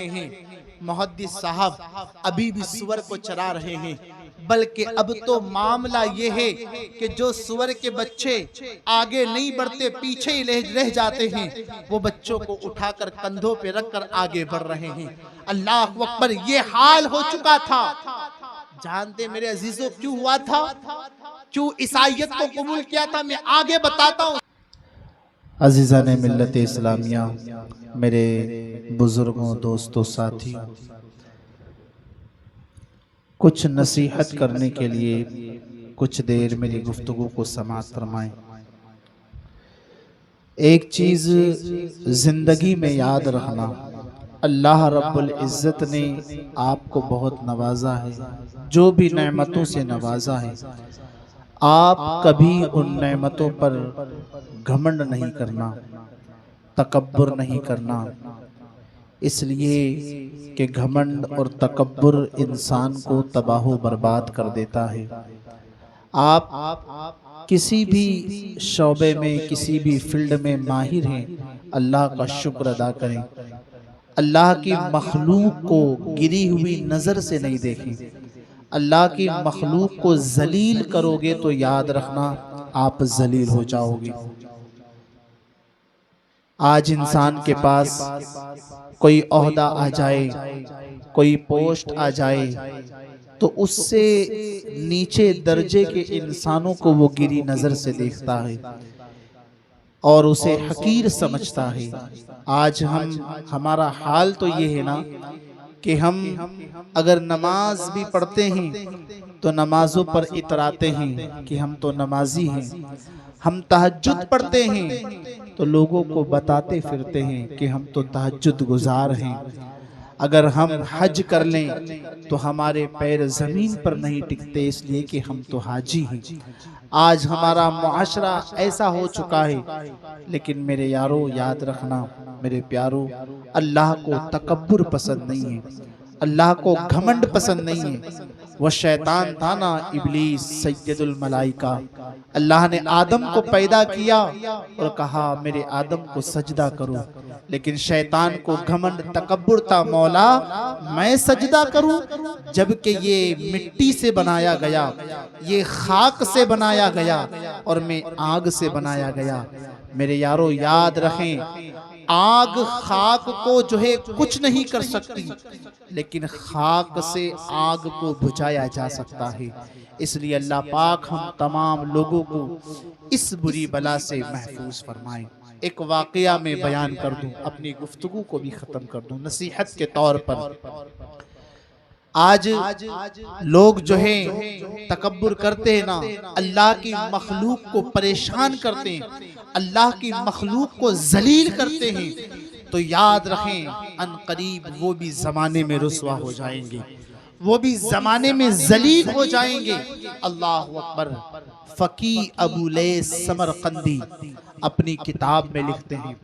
हैं मुहद्दिस साहब अभी भी सुअर को चरा रहे हैं, बल्कि अब तो मामला ये है कि जो सुअर के बच्चे आगे नहीं बढ़ते, पीछे ही रह जाते हैं, वो बच्चों को उठाकर कंधों पे रखकर आगे बढ़ रहे हैं। अल्लाह अकबर, ये हाल हो चुका था। जानते मेरे अजीजों क्यों हुआ था, क्यों ईसाईयत को कबूल किया था? मैं आगे बताता हूँ। अजीज़ा ने मिल्लत इस्लामिया, मेरे बुजुर्गों, दोस्तों, साथियों, कुछ नसीहत करने के लिए कुछ देर मेरी गुफ्तगू को समाअत फरमाएं। एक चीज़ ज़िंदगी में याद रखना, अल्लाह रब्बुल इज़्ज़त ने आपको बहुत नवाजा है, जो भी नेमतों से नवाजा है, आप कभी उन नेमतों पर घमंड नहीं करना, तकब्बुर नहीं करना, इसलिए कि घमंड और तकब्बुर इंसान को तबाह बर्बाद कर देता है। आप किसी भी शौबे में, किसी भी फील्ड में माहिर हैं, अल्लाह का शुक्र अदा करें। अल्लाह की मखलूक को गिरी हुई नज़र से नहीं देखें। अल्लाह की मखलूक को जलील करोगे तो याद रखना आप जलील हो जाओगे। आज इंसान के पास कोई ओहदा आ जाए, कोई पोस्ट आ जाए, तो उससे नीचे दर्जे के इंसानों को वो गिरी नज़र से देखता है और उसे हकीर समझता है। आज हमारा हाल तो ये है ना कि हम अगर नमाज भी पढ़ते हैं तो नमाजों पर इतराते हैं कि हम तो नमाजी हैं। हम तहज्जुद पढ़ते हैं तो लोगों को बताते फिरते हैं कि हम तो तहज्जुद गुजार हैं। अगर हम हज कर लें तो हमारे पैर ज़मीन पर नहीं टिकते, इसलिए कि हम तो हाजी हैं। आज हमारा मुआशरा ऐसा हो चुका है। लेकिन मेरे यारो याद रखना, मेरे प्यारो, अल्लाह को तकब्बुर पसंद नहीं है, अल्लाह को घमंड पसंद नहीं है। वह शैतान था ना, इब्लीस सैयदुल मलाइका। अल्लाह ने आदम को पैदा किया और कहा मेरे आदम को सजदा करो, लेकिन शैतान को घमंड तकब्बुर था, मौला मैं सजदा करूं जबकि ये मिट्टी से बनाया गया, ये खाक से बनाया गया और मैं आग से बनाया गया। मेरे यारो याद रखें, आग खाक को जो है कुछ नहीं कर सकती, लेकिन खाक से आग को बुझाया जा सकता है। इसलिए अल्लाह पाक हम तमाम लोगों को इस बुरी बला से महफूज फरमाए। एक वाकया में बयान कर दूं, अपनी गुफ्तगू को भी ख़त्म कर दूं नसीहत के तौर पर। आज लोग जो है तकब्बुर करते हैं ना, अल्लाह की मखलूक को परेशान करते हैं, अल्लाह की मखलूक को जलील करते हैं, तो याद रखें अन करीब वो भी ज़माने में रुसवा हो जाएंगे, वो भी ज़माने में जलील हो जाएंगे। अल्लाह अकबर। फ़की अबू लैस समरकंदी अपनी किताब में लिखते हैं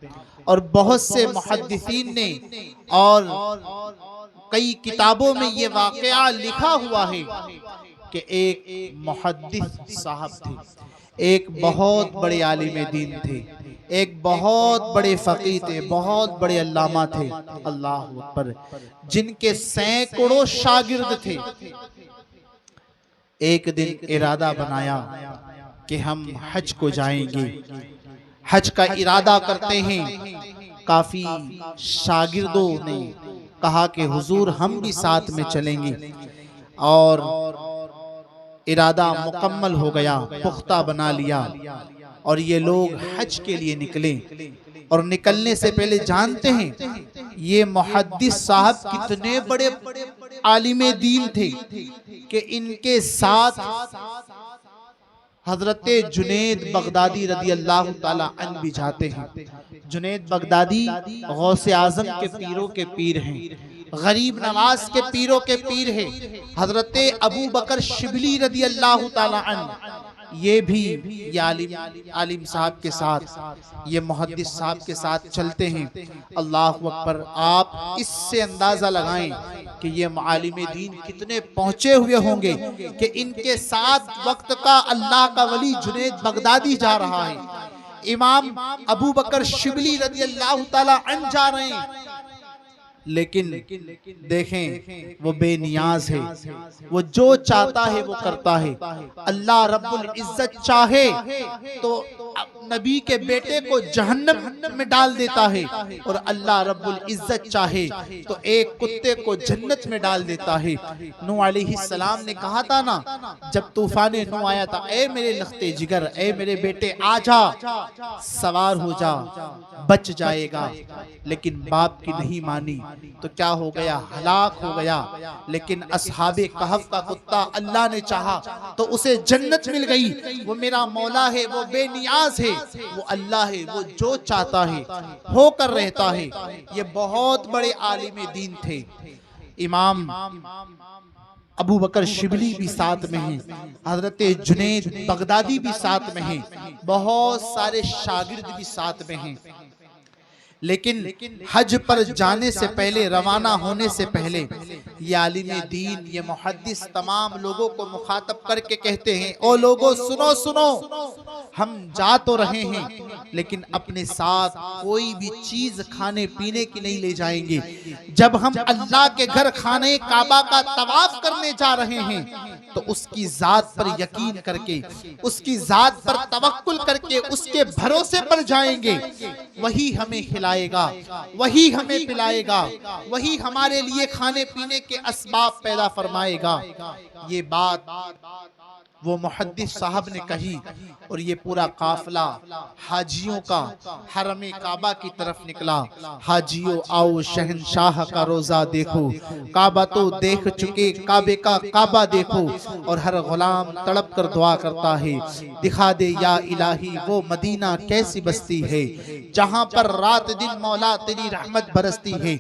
और बहुत से मुहद्दिसीन ने और कई किताबों में ये वाकया लिखा हुआ है कि एक मुहद्दिस साहब थे, एक बहुत बड़े आलिम दीन थे, एक बहुत बड़े फ़कीह थे, बहुत बड़े अल्लामा थे। अल्लाह अकबर। जिनके सैकड़ों शागिर्द थे। एक दिन इरादा बनाया कि हम हज को जाएंगे, हज का इरादा करते हैं। काफी शागिर्दों ने कहा कि हुजूर हम भी साथ में चलेंगे, और इरादा मुकम्मल हो गया, पुख्ता बना लिया और ये लोग हज के लिए निकले। और निकलने से पहले जानते हैं ये मुहद्दिस साहब कितने बड़े आलिम दीन थे कि इनके साथ हजरत जुनैद बगदादी रदी अल्लाह ताला अन्हु भी जाते हैं। जुनैद बगदादी गौसे आजम के पीरों के पीर हैं, गरीब नवाज के पीरों के पीर हैं। हजरत अबू बकर शिबली रदी अल्लाह ताला अन्हु ये भी ये आलिम साहब के साथ, ये मुहद्दिस साहब के साथ चलते हैं। अल्लाह अकबर। आप इससे अंदाजा लगाएं कि ये आलिम दीन कितने पहुंचे हुए होंगे कि इनके साथ वक्त का अल्लाह का वली जुनैद बगदादी जा रहा है, इमाम अबू बकर शिबली रदी अल्लाह ताला अन्हु जा रहे हैं। लेकिन देखें वो बेनियाज है, वो जो चाहता है वो करता है। अल्लाह रब्बुल इज्जत चाहे तो नबी के बेटे को जहन्नम में डाल देता है, और अल्लाह रब्बुल इज्जत चाहे तो एक कुत्ते को जन्नत में डाल देता है। नूह अलैहिस्सलाम ने कहा था ना, जब तूफान नूह आया था, ए मेरे लख्ते जिगर, ए मेरे बेटे आजा, सवार हो जा, बच जाएगा। लेकिन बाप की नहीं मानी तो क्या हो गया, हलाक हो गया। लेकिन असहाबे कहफ का कुत्ता अल्लाह ने चाहा तो उसे जन्नत मिल गई। वो मेरा मौला है, वो बेनियाज है, वो अल्लाह है, वो जो चाहता है होकर रहता है। ये बहुत बड़े आलिम दीन थे। इमाम अबू बकर शिबली भी साथ में हैं, हजरत जुनैद बगदादी भी साथ में हैं, बहुत सारे शागिर्द भी साथ में हैं। लेकिन हज पर जाने से पहले, रवाना होने से पहले, ये आलिम दीन, ये मुहद्दिस तमाम लोगों को मुखातब करके कहते हैं, ओ लोगों सुनो सुनो, हम जा तो रहे हैं लेकिन अपने साथ कोई भी चीज खाने पीने की नहीं ले जाएंगे। जब हम अल्लाह के घर खाने काबा का तवाफ करने जा रहे हैं तो उसकी जात पर यकीन करके, उसकी जात पर तवक्कुल करके, उसके भरोसे पर जाएंगे। वही हमें खिलाएगा, वही हमें पिलाएगा, वही हमारे लिए खाने पीने के असबाब पैदा फरमाएगा। ये बात वो मुहद्दिस साहब ने कही, और ये पूरा काफिला हाजियों का हरम काबा की तरफ निकला। हाजियों आओ शहनशाह का रोजा देखो, काबा तो देख चुके, काबे का काबा देखो। और हर गुलाम तड़प कर दुआ करता है, दिखा दे या इलाही वो मदीना कैसी बस्ती है, जहां पर रात दिन मौला तेरी रहमत बरसती है।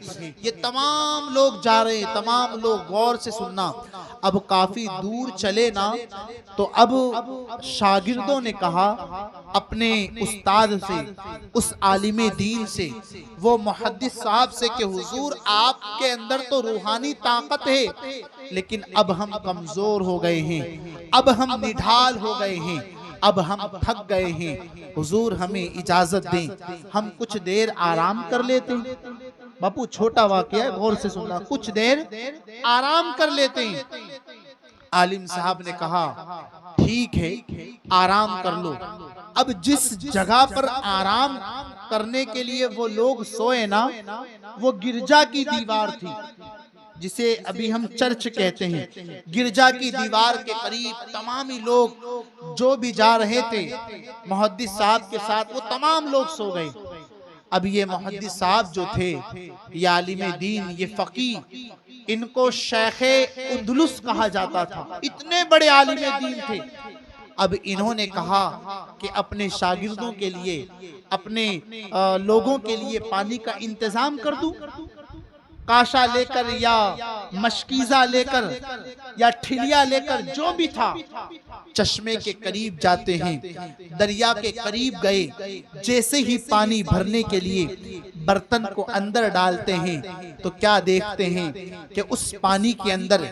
ये तमाम लोग जा रहे हैं, तमाम लोग गौर से सुनना। अब काफी दूर चले ना तो अब शागिर्दों ने कहा अपने उस्ताद से, उस आलिम दीन से, वो मुहद्दिस साहब से कि हुजूर आपके अंदर तो रूहानी ताकत है, लेकिन अब हम कमजोर हो गए हैं, अब हम निढाल हो गए हैं, अब हम थक गए हैं, हुजूर हमें इजाजत दें, हम कुछ देर आराम कर लेते हैं। बापू छोटा वाकया है, गौर से सुनना, कुछ देर आराम कर लेते हैं। आलिम साहब ने कहा ठीक है आराम कर लो। अब जिस जगह पर आराम करने के लिए वो लोग सोए ना, वो गिरजा की दीवार थी, जिसे अभी हम चर्च कहते हैं। गिरजा की दीवार के करीब तमाम ही लोग जो भी जा रहे थे मुहद्दिस साहब के साथ, वो तमाम लोग सो गए। अब ये मुहद्दिस साहब जो थे, ये आलिम दीन, ये फकीह, इनको शेखे उंदुलुस कहा जाता था, इतने बड़े आलिम दीन थे। अब इन्होंने कहा कि अपने शागिर्दों के लिए, अपने लोगों के लिए पानी का इंतजाम कर दूं, काशा लेकर या मशकीजा लेकर या ठिलिया लेकर, जो भी था। चश्मे के करीब जाते हैं, दरिया के करीब गए, जैसे ही पानी भरने के लिए बर्तन को अंदर डालते हैं तो क्या देखते हैं कि उस पानी के अंदर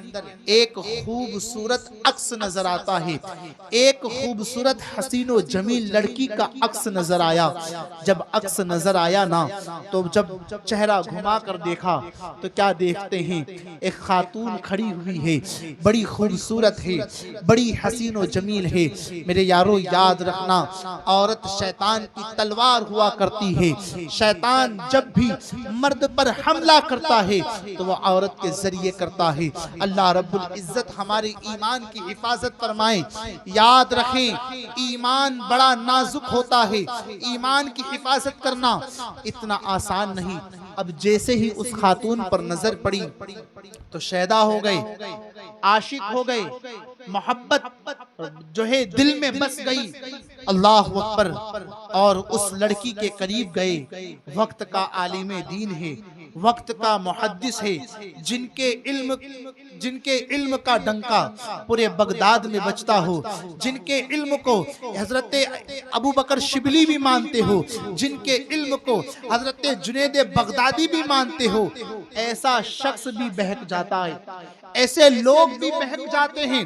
एक खूबसूरत अक्स नजर आता है। एक खूबसूरत हसीनो जमील लड़की का अक्स नजर आया। जब अक्स नजर आया ना, तो जब चेहरा घुमा कर देखा तो क्या देखते हैं, एक खातून खड़ी हुई है, बड़ी खूबसूरत है, बड़ी हसीनो जमील है। मेरे यारों याद रखना, औरत शैतान की तलवार हुआ करती है। शैतान जब भी मर्द पर हमला करता है तो वो औरत के जरिए करता है। अल्लाह रब्बुल इज्जत हमारे ईमान की हिफाजत फरमाए। याद रखें, ईमान बड़ा नाजुक होता है, ईमान की हिफाजत करना इतना आसान नहीं। अब जैसे ही उस खातून पर नजर पड़ी तो शैदा हो गए, आशिक हो गए, मोहब्बत जो है दिल में बस गई। अल्लाह अकबर। और उस लड़की के करीब गए। वक्त का आलिम दीन है, वक्त का मुहद्दिस है, जिनके इल्म का डंका पूरे बगदाद में बजता हो, जिनके इल्म को हजरत अबू बकर शिबली भी मानते हो, जिनके इल्म को हजरत जुनैद बगदादी भी मानते हो, ऐसा शख्स भी बहक जाता है, ऐसे लोग भी बहक जाते हैं,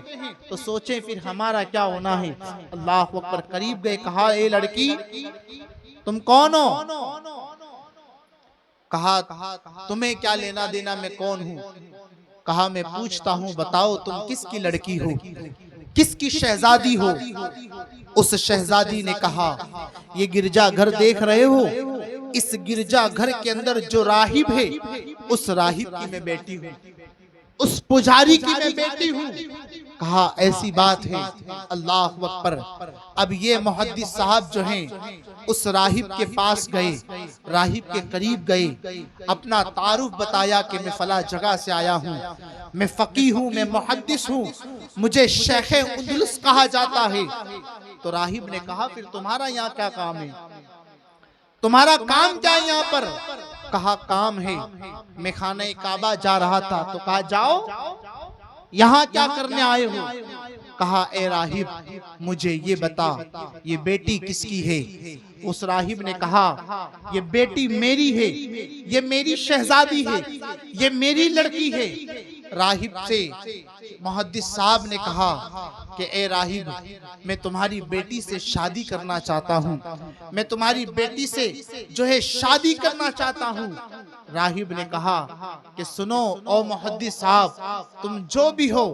तो सोचें फिर हमारा क्या होना है। अल्लाह अकबर। करीब गए, कहा ए लड़की तुम कौन हो? कहा तुम्हें क्या लेना देना, मैं कौन हूं? कहा मैं पूछता हूं, बताओ तुम किसकी लड़की हो, किसकी शहजादी हो? उस शहजादी ने कहा ये गिरजा घर देख रहे हो, इस गिरजा घर के अंदर जो राहिब है उस राहिब की मैं बेटी हूं, उस पुजारी की मैं बेटी हूं। कहा ऐसी बात है, अल्लाह अकबर। अब ये मुहद्दिस साहब जो हैं उस राहिब के पास गए, राहिब के करीब गए, अपना तारुफ बताया कि मैं फला जगह से आया हूँ, मैं फकीह हूँ, मैं मुहद्दिस हूँ, मुझे शेख उंदुलुस कहा जाता है। तो राहिब ने कहा फिर तुम्हारा यहाँ क्या काम है, तुम्हारा काम क्या है यहाँ पर? कहा काम है, मैं खाने काबा जा रहा था। तो कहा जाओ, यहाँ क्या करने आए हो? कहा ए राहिब मुझे ये बता, ये बेटी किसकी है? उस राहिब ने कहा ये बेटी मेरी है, ये मेरी शहजादी है, ये मेरी लड़की है। राहिब से मुहद्दिस साहब ने कहा कि ए राहिब मैं तुम्हारी बेटी से शादी करना चाहता हूँ, मैं तुम्हारी बेटी से जो है शादी करना चाहता हूँ। राहिब ने कहा कि सुनो ओ मुहद्दिस साहब, तुम जो भी हो,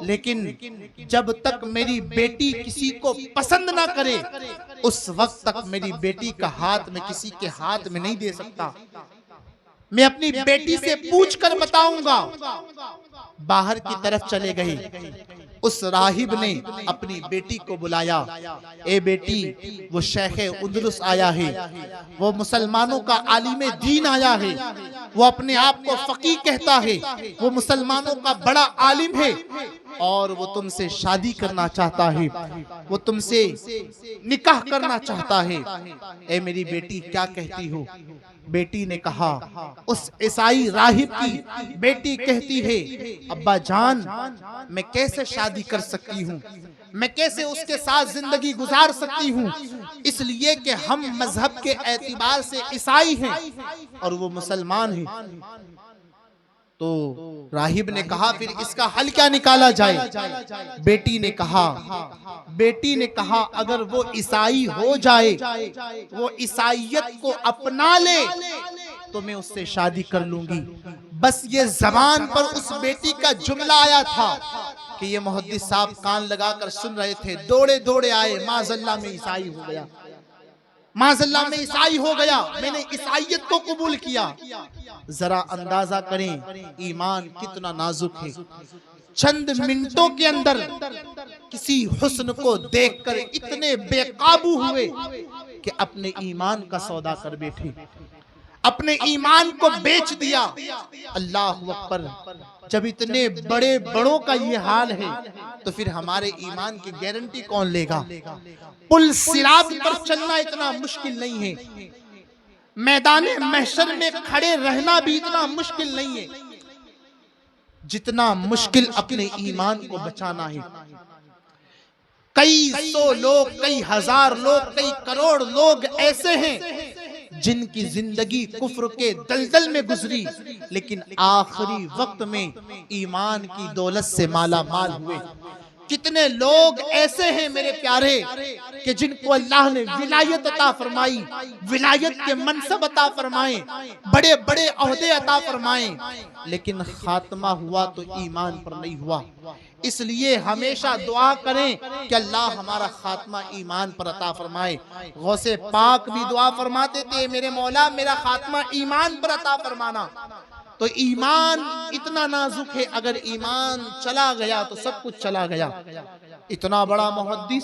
लेकिन जब तक मेरी बेटी किसी को पसंद ना करे उस वक्त तक मेरी बेटी का हाथ मैं किसी के हाथ में नहीं दे सकता। मैं अपनी बेटी से पूछ कर बताऊंगा। बाहर की तरफ चले गए। उस राहिब ने अपनी बेटी को बुलाया, ए बेटी वो शेख उंदुलुस आया है, वो मुसलमानों का आलिम दीन आया है, वो अपने आप को फकीह कहता है, वो मुसलमानों का बड़ा आलिम है और वो तुमसे शादी करना चाहता है, वो तुमसे निकाह करना चाहता है। ए मेरी बेटी क्या कहती हो? बेटी ने कहा, उस ईसाई राहिब की बेटी कहती है अब्बा जान मैं कैसे शादी कर सकती हूँ, मैं कैसे उसके साथ जिंदगी गुजार सकती हूँ, इसलिए कि हम मजहब के एतबार से ईसाई हैं और वो मुसलमान हैं। तो राहिब ने कहा फिर इसका हल क्या निकाला जाए? बेटी ने कहा अगर वो ईसाई हो जाए, वो ईसाइयत को अपना ले तो मैं उससे शादी कर लूंगी। बस ये जबान पर उस बेटी का जुमला आया था कि ये मुहद्दिस साहब कान लगाकर सुन रहे थे, दौड़े दौड़े आए, माज़अल्लाह में ईसाई हो गया, माज़अल्लाह में ईसाई हो गया, मैंने ईसाइयत को कबूल किया। जरा अंदाजा करें ईमान कितना नाजुक है। चंद मिनटों के अंदर किसी हुस्न को देखकर इतने बेकाबू हुए कि अपने ईमान का सौदा कर बैठे, अपने ईमान को बेच दिया। अल्लाह अकबर। जब इतने बड़े बड़ों का ये हाल है तो फिर हमारे ईमान की गारंटी कौन लेगा? पुल सिरात पर चलना इतना मुश्किल नहीं है, मैदान महशर में खड़े रहना भी इतना मुश्किल नहीं है जितना मुश्किल अपने ईमान को बचाना है। कई सौ लोग, कई हजार लोग, कई करोड़ लोग ऐसे हैं जिनकी जिंदगी कुफ्र के दलदल में गुजरी, लेकिन आखिरी वक्त में ईमान की दौलत से माला माल हुए। कितने लोग ऐसे हैं मेरे प्यारे कि जिनको अल्लाह ने विलायत अता फरमाई, विलायत के मनसब अता फरमाए, बड़े बड़े ओहदे अता फरमाए, लेकिन खात्मा हुआ तो ईमान पर नहीं हुआ। इसलिए हमेशा दुआ करें कि अल्लाह हमारा खात्मा ईमान पर अता फरमाए। गौसे पाक भी दुआ फरमाते थे, मेरे मौला मेरा खात्मा ईमान पर अता फरमाना। तो ईमान इतना नाजुक है, अगर ईमान चला गया तो सब कुछ चला गया। इतना बड़ा मुहद्दिस,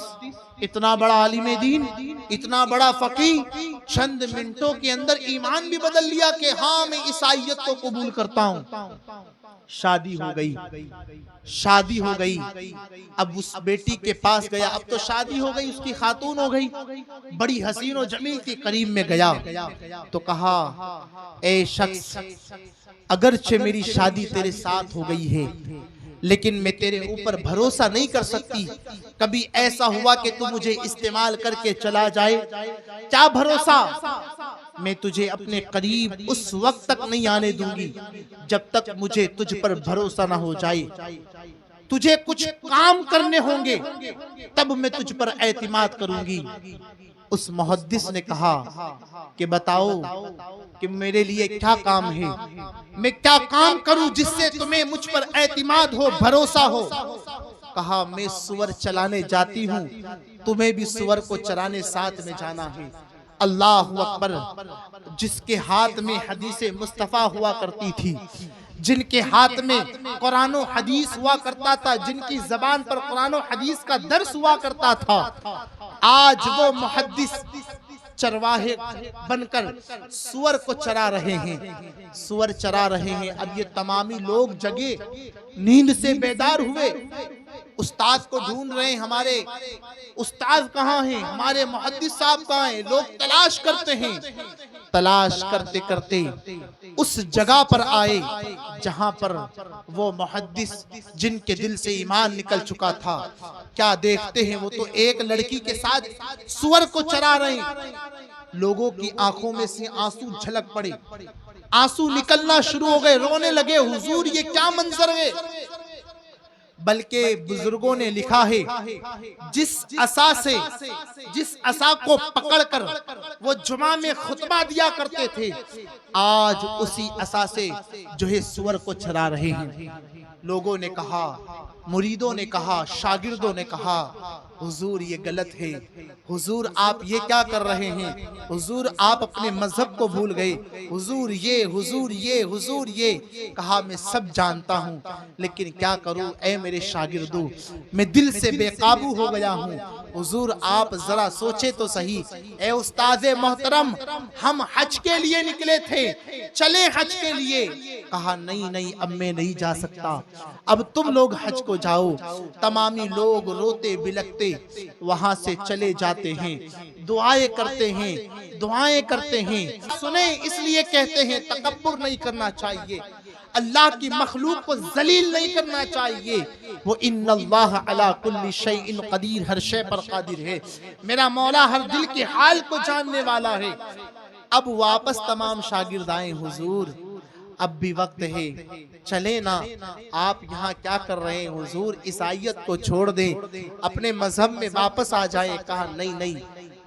इतना बड़ा आलिम दीन, इतना बड़ा फकीह, चंद मिनटों के अंदर ईमान भी बदल लिया कि हाँ मैं ईसाइयत को कबूल करता हूँ। शादी हो गई, शादी हो गई। अब उस बेटी के पास गया, अब तो शादी हो गई, उसकी खातून हो गई, बड़ी हसीन और जमील के करीब में गया तो कहा ए शख्स, अगरचे मेरी शादी तेरे साथ हो गई है लेकिन मैं तेरे ऊपर भरोसा नहीं कर सकती। कभी ऐसा हुआ कि तू मुझे इस्तेमाल करके चला जाए, क्या भरोसा? मैं तुझे अपने करीब उस वक्त तक नहीं आने दूंगी जब तक मुझे तुझ पर भरोसा ना हो जाए। तुझे कुछ काम करने होंगे तब मैं तुझ पर एतमाद करूंगी। उस मुहद्दिस ने कहा कि बताओ कि मेरे लिए क्या काम है, मैं क्या काम करूं जिससे तुम्हें मुझ पर एतिमाद हो, भरोसा हो। कहा मैं सुअर चलाने जाती हूं, तुम्हें भी सुअर को चराने साथ में जाना है। अल्लाह अकबर। जिसके हाथ में हदीसे मुस्तफ़ा हुआ करती थी, जिनके हाथ में कुरान और हदीस हुआ करता था, जिनकी जबान पर कुरान और हदीस का दर्स हुआ करता था, आज वो मुहद्दिस चरवाहे बनकर सुअर को चरा रहे हैं, सुअर चरा रहे हैं। अब ये तमामी लोग जगे, नींद से बेदार हुए, उस्ताद को ढूंढ रहे हैं, हमारे उस्ताद कहाँ हैं, हमारे मुहद्दिस साहब कहाँ हैं। लोग तलाश करते हैं, तलाश करते करते उस जगह पर आए जहां पर वो मुहद्दिस जिनके दिल से ईमान निकल चुका था। क्या देखते हैं, वो तो एक लड़की के साथ सुअर को चरा रहे हैं। लोगों की आंखों में से आंसू झलक पड़े, आंसू निकलना शुरू हो गए, रोने लगे, हुजूर ये क्या मंजर है। बल्कि बुजुर्गों ने लिखा है, जिस असा को पकड़कर वो जुमा में खुतबा दिया करते थे, आज उसी असा से जो है सुअर को चरा रहे हैं। लोगों ने कहा, मुरीदों ने कहा, शागिर्दों ने कहा, हुजूर ये गलत है, हुजूर आप ये क्या कर रहे हैं, हुजूर आप अपने मजहब को भूल गए, हुजूर ये, हुजूर ये, हुजूर ये। कहा मैं सब जानता हूँ, लेकिन क्या करूँ ऐ मेरे शागिर्दों, मैं दिल से बेकाबू हो गया हूँ। हुजूर आप जरा सोचे तो सही, ए उस्ताद मोहतरम, हम हज के लिए निकले थे, चले हज के लिए। कहा नहीं नहीं, अब मैं नहीं जा सकता, अब तुम लोग हज को जाओ। तमामी लोग रोते बिलखते वहां से चले जाते हैं, दुआएं करते हैं, दुआएं करते हैं। सुने, इसलिए कहते हैं तकब्बुर नहीं करना चाहिए, अल्लाह की मखलूक को जलील नहीं करना चाहिए। वो इन्नल्लाह अला कुल्ली शैइन कदीर, हर शय पर कादिर है। मेरा मौला हर दिल के हाल को जानने वाला है। अब वापस तमाम शागिर्द आए, हुजूर अब भी वक्त है, चले ना, आप यहाँ क्या कर रहे हैं हुजूर, ईसाईयत को छोड़ दें, अपने मजहब में वापस आ जाए। कहा नहीं नहीं,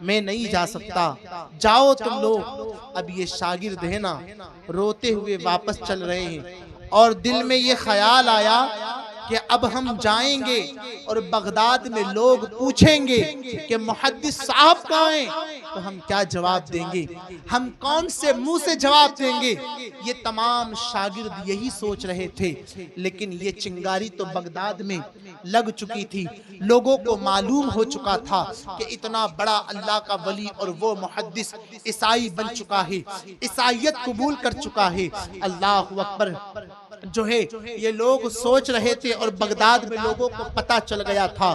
मैं नहीं जा सकता, जाओ तुम लोग। अब ये शागिर्द है ना, रोते हुए वापस चल रहे हैं, और दिल में ये ख्याल आया कि अब हम जाएंगे और बगदाद में लोग पूछेंगे कि मुहद्दिस साहब कहाँ हैं, तो हम क्या जवाब देंगे, हम कौन से मुंह से जवाब देंगे। ये तमाम शागिर्द यही सोच रहे थे, लेकिन ये चिंगारी तो बगदाद में लग चुकी थी। लोगों को मालूम हो चुका था कि इतना बड़ा अल्लाह का वली और वो मुहद्दिस ईसाई बन चुका है, ईसाईयत कबूल कर चुका है। अल्लाह अकबर जो है ये लोग सोच रहे थे, और बगदाद में लोगों को पता चल गया था,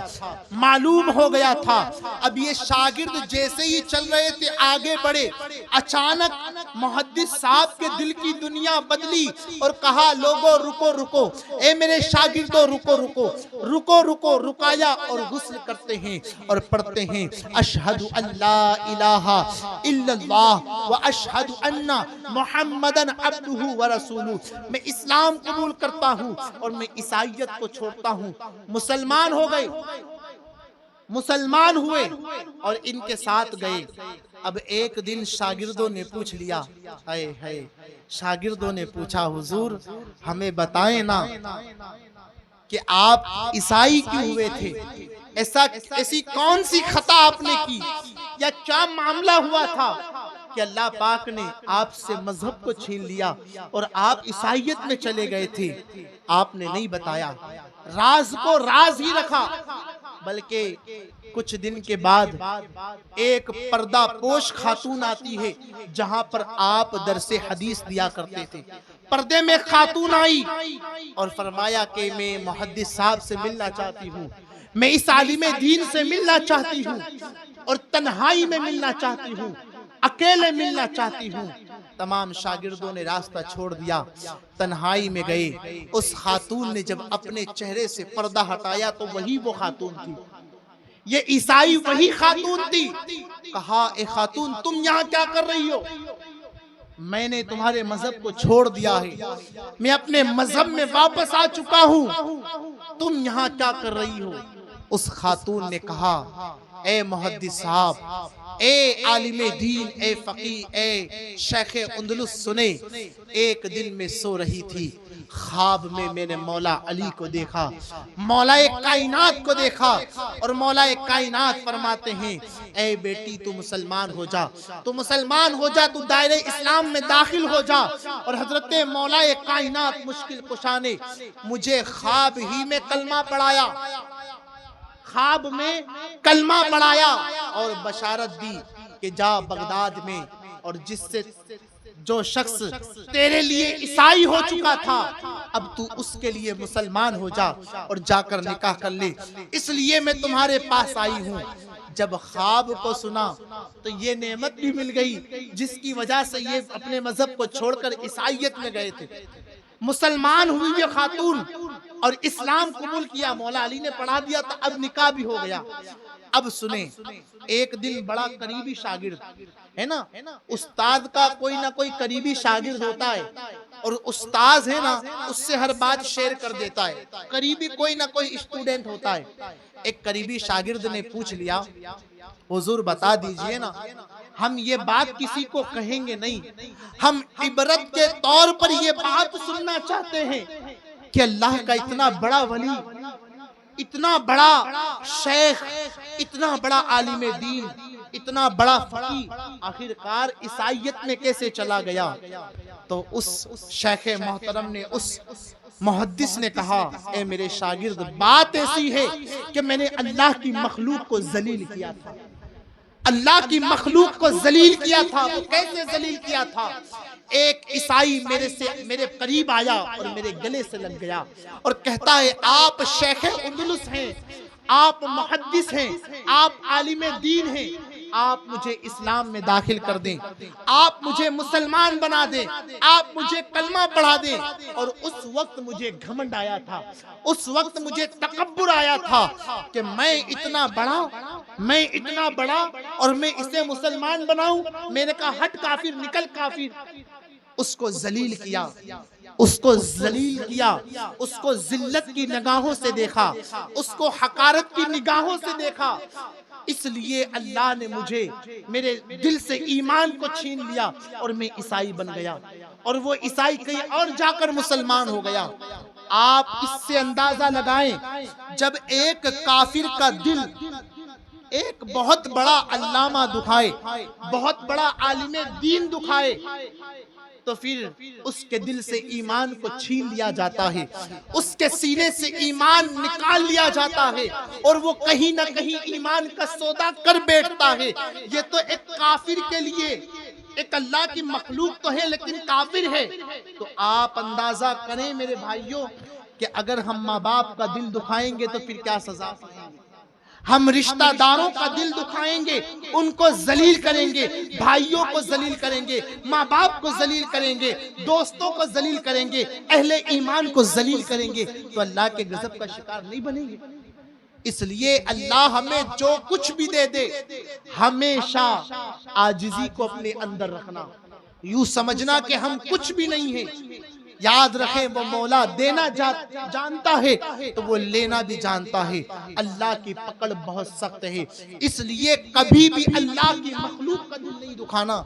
मालूम हो गया था। अब ये शागिर्द जैसे ही चल रहे थे, आगे बढ़े, अचानक मुहद्दिस साहब के दिल की दुनिया बदली और कहा, लोगों रुको रुको, ए मेरे शागिर्दों रुको रुको रुको रुको। रुकाया और गुस्ल करते हैं और पढ़ते हैं, अशहदु अल्ला इलाहा इल्लल्लाह व अशहदु अन्ना मुहम्मदन अब्दुहु व रसूलुहु। मैं इस्लाम कबूल करता हूँ और मैं ईसाईयत को छोड़ता हूँ। मुसलमान हो गए, मुसलमान हुए और इनके साथ गए। अब एक दिन शागिर्दों ने पूछ लिया, हाय हाय, शागिर्दों ने पूछा, हुजूर हमें बताएं ना कि आप ईसाई क्यों हुए थे, ऐसी कौन सी खता आपने की, या क्या मामला हुआ था कि अल्लाह पाक ने आपसे मजहब को छीन लिया और आप ईसाईयत में चले गए थे। आपने नहीं बताया, राज को राज ही रखा। बल्कि कुछ दिन के बाद एक पर्दा पोश खातून आती है, जहां पर आप दरसे हदीस दिया करते थे। पर्दे में खातून आई और फरमाया कि मैं मुहद्दिस साहब से मिलना चाहती हूँ, मैं इस आलिम दीन से मिलना चाहती हूँ, और तन्हाई में मिलना चाहती हूँ, अकेले मिलना चाहती हूँ। तमाम शागिर्दों ने रास्ता छोड़ दिया, तन्हाई में गए। उस खातून ने जब अपने चेहरे से पर्दा हटाया तो वही वो खातून थी, ये ईसाई वही खातून थी। कहा, ए खातून तुम यहाँ क्या कर रही हो, मैंने तुम्हारे मजहब को छोड़ दिया है, मैं अपने मजहब में वापस आ चुका हूँ, तुम यहाँ क्या कर रही हो। उस खातून ने कहा, ए मुहद्दिस साहब, ए आलिमे दीन, ए फकी, ए शेख अंदलुस सुने, एक दिन में सो रही थी, ख्वाब में मैंने मौला अली को देखा, मौलाए कायनात को देखा, और मौलाए कायनात फरमाते हैं, ए बेटी तू मुसलमान हो जा, तू मुसलमान हो जा, तू दायरे इस्लाम में दाखिल हो जा। और हजरत मौलाए कायनात मुश्किल कुशा ने मुझे ख्वाब ही में कलमा पढ़ाया, ख्वाब में कलमा पढ़ाया और बशारत दी कि जा बगदाद में, और जिससे जो शख्स तेरे लिए ईसाई हो चुका था, अब तू उसके लिए मुसलमान हो जा और जाकर निकाह कर ले, इसलिए मैं तुम्हारे पास आई हूँ। जब ख्वाब को सुना तो ये नेमत भी मिल गई जिसकी वजह से ये अपने मजहब को छोड़कर ईसाइयत में गए थे। मुसलमान हुई ये खातून और इस्लाम कबूल किया, मौला अली ने पढ़ा दिया तो अब निकाह भी हो गया। अब सुने, एक दिन बड़ा करीबी शागिर्द है ना, उस्ताद का कोई ना कोई करीबी शागिर्द होता है, और उस्ताद है ना उससे हर बात शेयर कर देता है, करीबी कोई ना कोई स्टूडेंट होता है। एक करीबी शागिर्द ने पूछ लिया, हुजूर बता दीजिए ना, हम ये बात किसी को कहेंगे नहीं, हम इबरत के तौर पर ये बात सुनना चाहते हैं कि अल्लाह का इतना बड़ा वली, इतना बड़ा शेख, इतना बड़ा आलिम दीन, इतना बड़ा फकी आखिरकार ईसाइयत में कैसे चला गया। तो उस शेख मोहतरम ने, उस मुहद्दिस ने कहा, ए मेरे शागिर्द, बात ऐसी है कि मैंने अल्लाह की मखलूक को जलील किया था, अल्लाह की मखलूक को जलील किया था। वो कैसे जलील किया था? एक ईसाई मेरे करीब आया और मेरे गले से लग गया और कहता है, आप शेख अंदलुस हैं, आप मुहद्दिस हैं, आप आलिम दीन हैं, आप मुझे इस्लाम में दाखिल कर दें, आप मुझे मुसलमान बना दें, आप मुझे कलमा पढ़ा दें। और उस वक्त मुझे घमंड आया था, उस वक्त मुझे तकब्बुर आया था कि मैं इतना बड़ा और मैं इसे मुसलमान बनाऊं। मैंने कहा, हट काफिर, निकल काफिर। उसको जलील किया, उसको जलील किया, उसको जिल्लत की निगाहों से देखा, उसको हकारत की निगाहों से देखा। इसलिए अल्लाह ने मुझे, मेरे दिल से ईमान को छीन लिया और मैं ईसाई बन गया, और वो ईसाई कहीं और जाकर मुसलमान हो गया। आप इससे अंदाजा लगाएं, जब एक काफिर का दिल एक बहुत बड़ा अल्लामा दुखाए, बहुत बड़ा आलिम दीन दुखाए, तो फिर उसके दिल से ईमान को छीन लिया जाता है, उसके सीने से ईमान निकाल लिया जाता है, और वो कहीं ना कहीं ईमान का सौदा कर बैठता है। ये तो एक काफिर के लिए, एक अल्लाह की मखलूक तो है लेकिन काफिर है। तो आप अंदाजा करें मेरे भाइयों कि अगर हम माँ बाप का दिल दुखाएंगे तो फिर क्या सजा पाएंगे। हम रिश्तेदारों का दिल दुखाएंगे, उनको जलील करेंगे, भाइयों को जलील करेंगे, माँ बाप को जलील करेंगे, दोस्तों को जलील करेंगे, अहले ईमान को जलील करेंगे, तो अल्लाह के गजब का शिकार नहीं बनेंगे। इसलिए अल्लाह हमें जो कुछ भी दे दे, हमेशा आजिजी को अपने अंदर रखना, यूं समझना कि हम कुछ भी नहीं है। याद रखें, वो मौला देना जानता है तो वो लेना भी जानता है। अल्लाह की पकड़ बहुत सख्त है, इसलिए कभी भी अल्लाह की मखलूक का दिल नहीं दुखाना,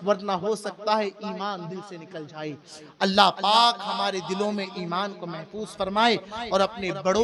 वरना हो सकता है ईमान दिल से निकल जाए। अल्लाह पाक हमारे दिलों में ईमान को महफूज फरमाए और अपने बड़ों